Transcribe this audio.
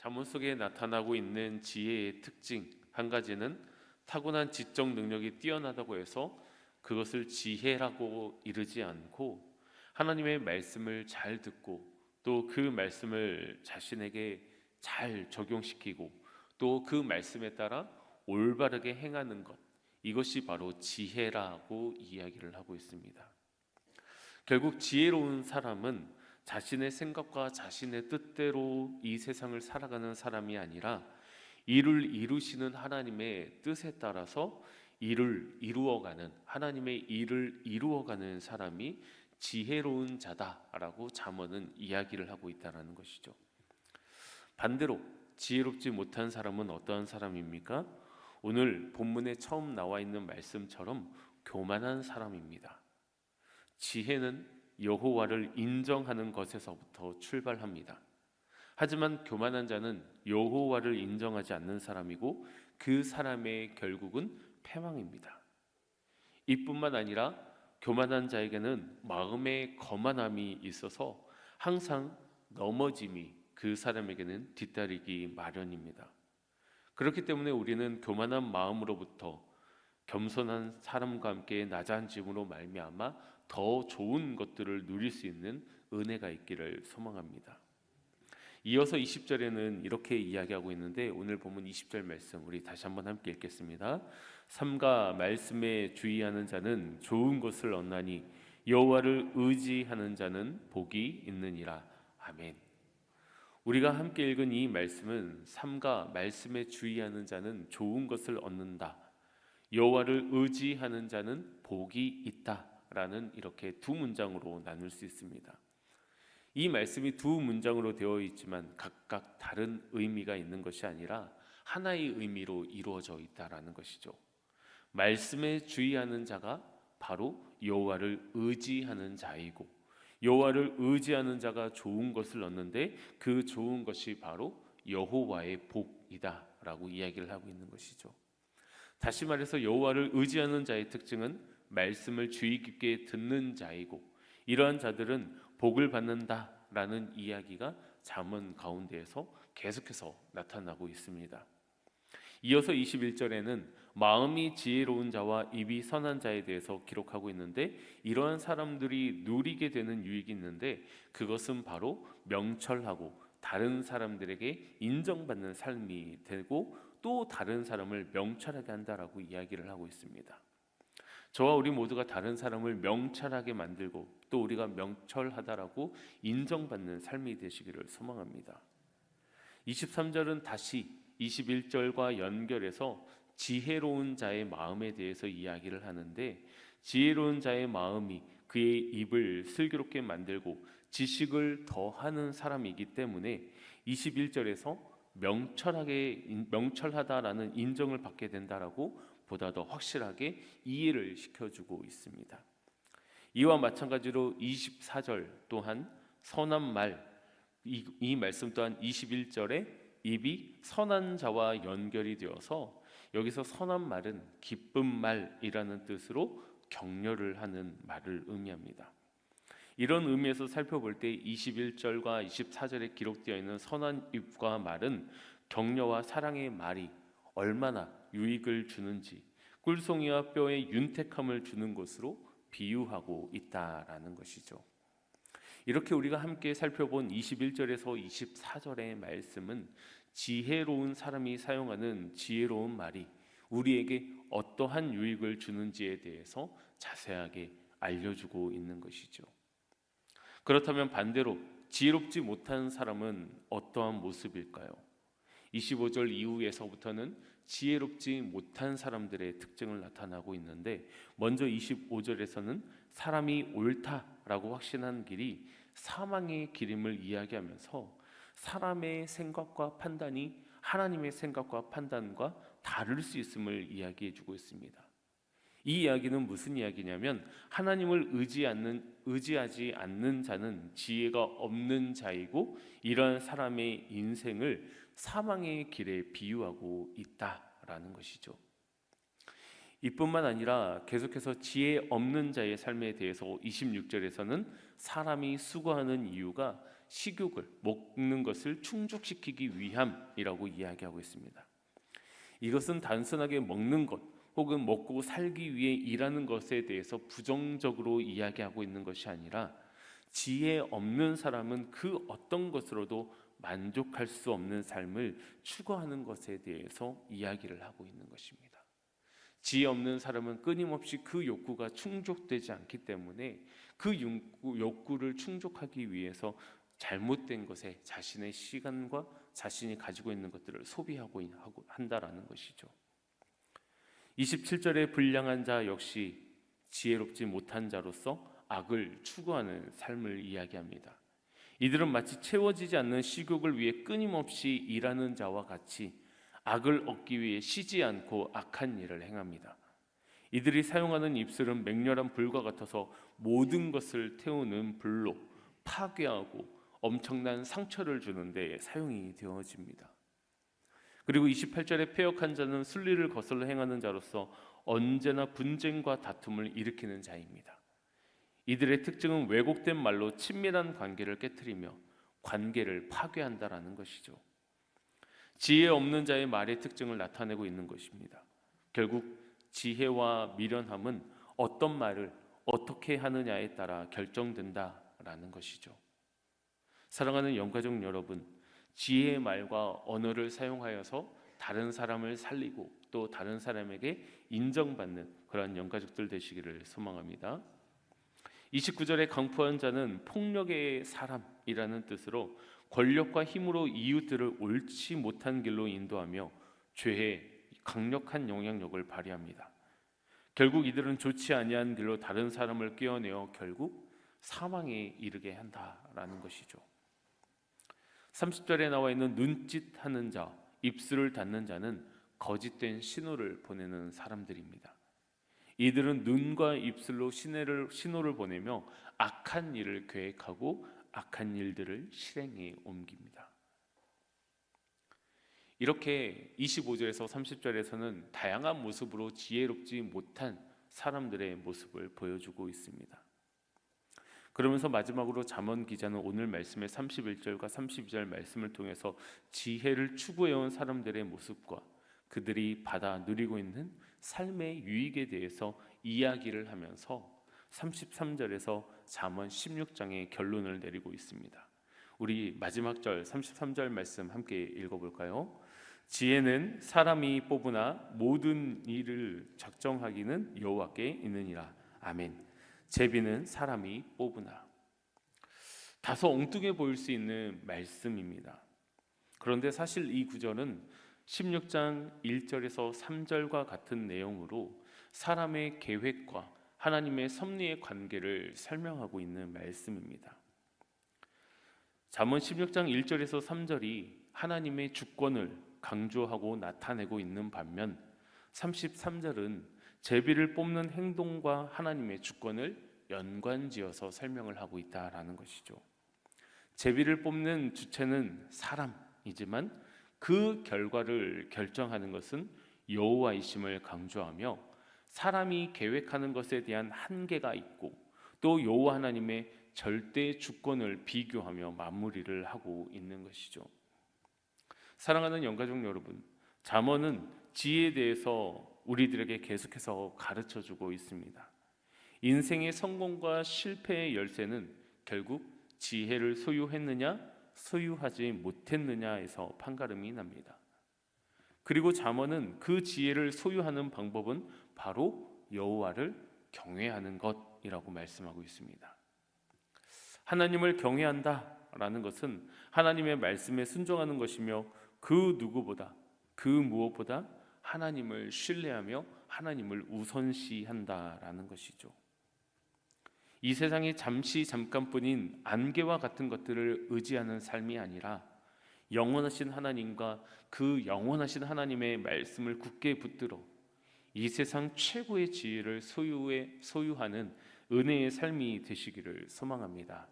잠언 속에 나타나고 있는 지혜의 특징 한 가지는 타고난 지적 능력이 뛰어나다고 해서 그것을 지혜라고 이르지 않고 하나님의 말씀을 잘 듣고 또 그 말씀을 자신에게 잘 적용시키고 또 그 말씀에 따라 올바르게 행하는 것, 이것이 바로 지혜라고 이야기를 하고 있습니다. 결국 지혜로운 사람은 자신의 생각과 자신의 뜻대로 이 세상을 살아가는 사람이 아니라 이를 이루시는 하나님의 뜻에 따라서 일을 이루어가는, 하나님의 일을 이루어가는 사람이 지혜로운 자다라고 잠언은 이야기를 하고 있다는 것이죠. 반대로 지혜롭지 못한 사람은 어떠한 사람입니까? 오늘 본문에 처음 나와 있는 말씀처럼 교만한 사람입니다. 지혜는 여호와를 인정하는 것에서부터 출발합니다. 하지만 교만한 자는 여호와를 인정하지 않는 사람이고 그 사람의 결국은 패망입니다. 이뿐만 아니라 교만한 자에게는 마음의 거만함이 있어서 항상 넘어짐이 그 사람에게는 뒤따르기 마련입니다. 그렇기 때문에 우리는 교만한 마음으로부터 겸손한 사람과 함께 낮아짐으로 말미암아 더 좋은 것들을 누릴 수 있는 은혜가 있기를 소망합니다. 이어서 20절에는 이렇게 이야기하고 있는데 오늘 본문 20절 말씀 우리 다시 한번 함께 읽겠습니다. 삼가 말씀에 주의하는 자는 좋은 것을 얻나니 여호와를 의지하는 자는 복이 있느니라. 아멘. 우리가 함께 읽은 이 말씀은 삼가 말씀에 주의하는 자는 좋은 것을 얻는다, 여호와를 의지하는 자는 복이 있다라는 이렇게 두 문장으로 나눌 수 있습니다. 이 말씀이 두 문장으로 되어 있지만 각각 다른 의미가 있는 것이 아니라 하나의 의미로 이루어져 있다라는 것이죠. 말씀에 주의하는 자가 바로 여호와를 의지하는 자이고 여호와를 의지하는 자가 좋은 것을 얻는데 그 좋은 것이 바로 여호와의 복이다라고 이야기를 하고 있는 것이죠. 다시 말해서 여호와를 의지하는 자의 특징은 말씀을 주의 깊게 듣는 자이고 이러한 자들은 복을 받는다라는 이야기가 잠언 가운데에서 계속해서 나타나고 있습니다. 이어서 21절에는 마음이 지혜로운 자와 입이 선한 자에 대해서 기록하고 있는데 이러한 사람들이 누리게 되는 유익이 있는데 그것은 바로 명철하고 다른 사람들에게 인정받는 삶이 되고 또 다른 사람을 명철하게 한다라고 이야기를 하고 있습니다. 저와 우리 모두가 다른 사람을 명철하게 만들고 또 우리가 명철하다라고 인정받는 삶이 되시기를 소망합니다. 23절은 다시 21절과 연결해서 지혜로운 자의 마음에 대해서 이야기를 하는데 지혜로운 자의 마음이 그의 입을 슬기롭게 만들고 지식을 더하는 사람이기 때문에 21절에서 명철하다라는 인정을 받게 된다라고 보다 더 확실하게 이해를 시켜주고 있습니다. 이와 마찬가지로 24절 또한 선한 말, 이 말씀 또한 21절에 입이 선한 자와 연결이 되어서 여기서 선한 말은 기쁜 말이라는 뜻으로 격려를 하는 말을 의미합니다. 이런 의미에서 살펴볼 때 21절과 24절에 기록되어 있는 선한 입과 말은 격려와 사랑의 말이 얼마나 유익을 주는지 꿀송이와 뼈에 윤택함을 주는 것으로 비유하고 있다라는 것이죠. 이렇게 우리가 함께 살펴본 21절에서 24절의 말씀은 지혜로운 사람이 사용하는 지혜로운 말이 우리에게 어떠한 유익을 주는지에 대해서 자세하게 알려주고 있는 것이죠. 그렇다면 반대로 지혜롭지 못한 사람은 어떠한 모습일까요? 25절 이후에서부터는 지혜롭지 못한 사람들의 특징을 나타나고 있는데 먼저 25절에서는 사람이 옳다라고 확신한 길이 사망의 길임을 이야기하면서 사람의 생각과 판단이 하나님의 생각과 판단과 다를 수 있음을 이야기해 주고 있습니다. 이 이야기는 무슨 이야기냐면 하나님을 의지하지 않는 자는 지혜가 없는 자이고 이러한 사람의 인생을 사망의 길에 비유하고 있다라는 것이죠. 이뿐만 아니라 계속해서 지혜 없는 자의 삶에 대해서 26절에서는 사람이 수고하는 이유가 식욕을 먹는 것을 충족시키기 위함이라고 이야기하고 있습니다. 이것은 단순하게 먹는 것 혹은 먹고 살기 위해 일하는 것에 대해서 부정적으로 이야기하고 있는 것이 아니라 지혜 없는 사람은 그 어떤 것으로도 만족할 수 없는 삶을 추구하는 것에 대해서 이야기를 하고 있는 것입니다. 지혜 없는 사람은 끊임없이 그 욕구가 충족되지 않기 때문에 그 욕구를 충족하기 위해서 잘못된 것에 자신의 시간과 자신이 가지고 있는 것들을 소비하고 한다라는 것이죠. 27절의 불량한 자 역시 지혜롭지 못한 자로서 악을 추구하는 삶을 이야기합니다. 이들은 마치 채워지지 않는 식욕을 위해 끊임없이 일하는 자와 같이 악을 얻기 위해 쉬지 않고 악한 일을 행합니다. 이들이 사용하는 입술은 맹렬한 불과 같아서 모든 것을 태우는 불로 파괴하고 엄청난 상처를 주는 데 사용이 되어집니다. 그리고 28절에 패역한 자는 순리를 거슬러 행하는 자로서 언제나 분쟁과 다툼을 일으키는 자입니다. 이들의 특징은 왜곡된 말로 친밀한 관계를 깨트리며 관계를 파괴한다라는 것이죠. 지혜 없는 자의 말의 특징을 나타내고 있는 것입니다. 결국 지혜와 미련함은 어떤 말을 어떻게 하느냐에 따라 결정된다라는 것이죠. 사랑하는 영가족 여러분, 지혜의 말과 언어를 사용하여서 다른 사람을 살리고 또 다른 사람에게 인정받는 그러한 영가족들 되시기를 소망합니다. 29절의 강포한 자는 폭력의 사람이라는 뜻으로 권력과 힘으로 이웃들을 옳지 못한 길로 인도하며 죄에 강력한 영향력을 발휘합니다. 결국 이들은 좋지 아니한 길로 다른 사람을 끼워내어 결국 사망에 이르게 한다라는 것이죠. 30절에 나와 있는 눈짓하는 자, 입술을 닫는 자는 거짓된 신호를 보내는 사람들입니다. 이들은 눈과 입술로 신호를 보내며 악한 일을 계획하고 악한 일들을 실행에 옮깁니다. 이렇게 25절에서 30절에서는 다양한 모습으로 지혜롭지 못한 사람들의 모습을 보여주고 있습니다. 그러면서 마지막으로 잠언 기자는 오늘 말씀의 31절과 32절 말씀을 통해서 지혜를 추구해온 사람들의 모습과 그들이 받아 누리고 있는 삶의 유익에 대해서 이야기를 하면서 33절에서 잠언 16장의 결론을 내리고 있습니다. 우리 마지막 절 33절 말씀 함께 읽어볼까요? 지혜는 사람이 뽑으나 모든 일을 작정하기는 여호와께 있느니라. 아멘. 제비는 사람이 뽑으나. 다소 엉뚱해 보일 수 있는 말씀입니다. 그런데 사실 이 구절은 16장 1절에서 3절과 같은 내용으로 사람의 계획과 하나님의 섭리의 관계를 설명하고 있는 말씀입니다. 잠언 16장 1절에서 3절이 하나님의 주권을 강조하고 나타내고 있는 반면 33절은 제비를 뽑는 행동과 하나님의 주권을 연관지어서 설명을 하고 있다라는 것이죠. 제비를 뽑는 주체는 사람이지만 그 결과를 결정하는 것은 여호와이심을 강조하며 사람이 계획하는 것에 대한 한계가 있고 또 여호와 하나님의 절대 주권을 비교하며 마무리를 하고 있는 것이죠. 사랑하는 영가족 여러분, 잠언은 지혜에 대해서 우리들에게 계속해서 가르쳐주고 있습니다. 인생의 성공과 실패의 열쇠는 결국 지혜를 소유했느냐 소유하지 못했느냐에서 판가름이 납니다. 그리고 잠언은 그 지혜를 소유하는 방법은 바로 여호와를 경외하는 것이라고 말씀하고 있습니다. 하나님을 경외한다라는 것은 하나님의 말씀에 순종하는 것이며 그 누구보다 그 무엇보다 하나님을 신뢰하며 하나님을 우선시한다라는 것이죠. 이 세상에 잠깐뿐인 안개와 같은 것들을 의지하는 삶이 아니라 영원하신 하나님과 그 영원하신 하나님의 말씀을 굳게 붙들어 이 세상 최고의 지혜를 소유하는 은혜의 삶이 되시기를 소망합니다.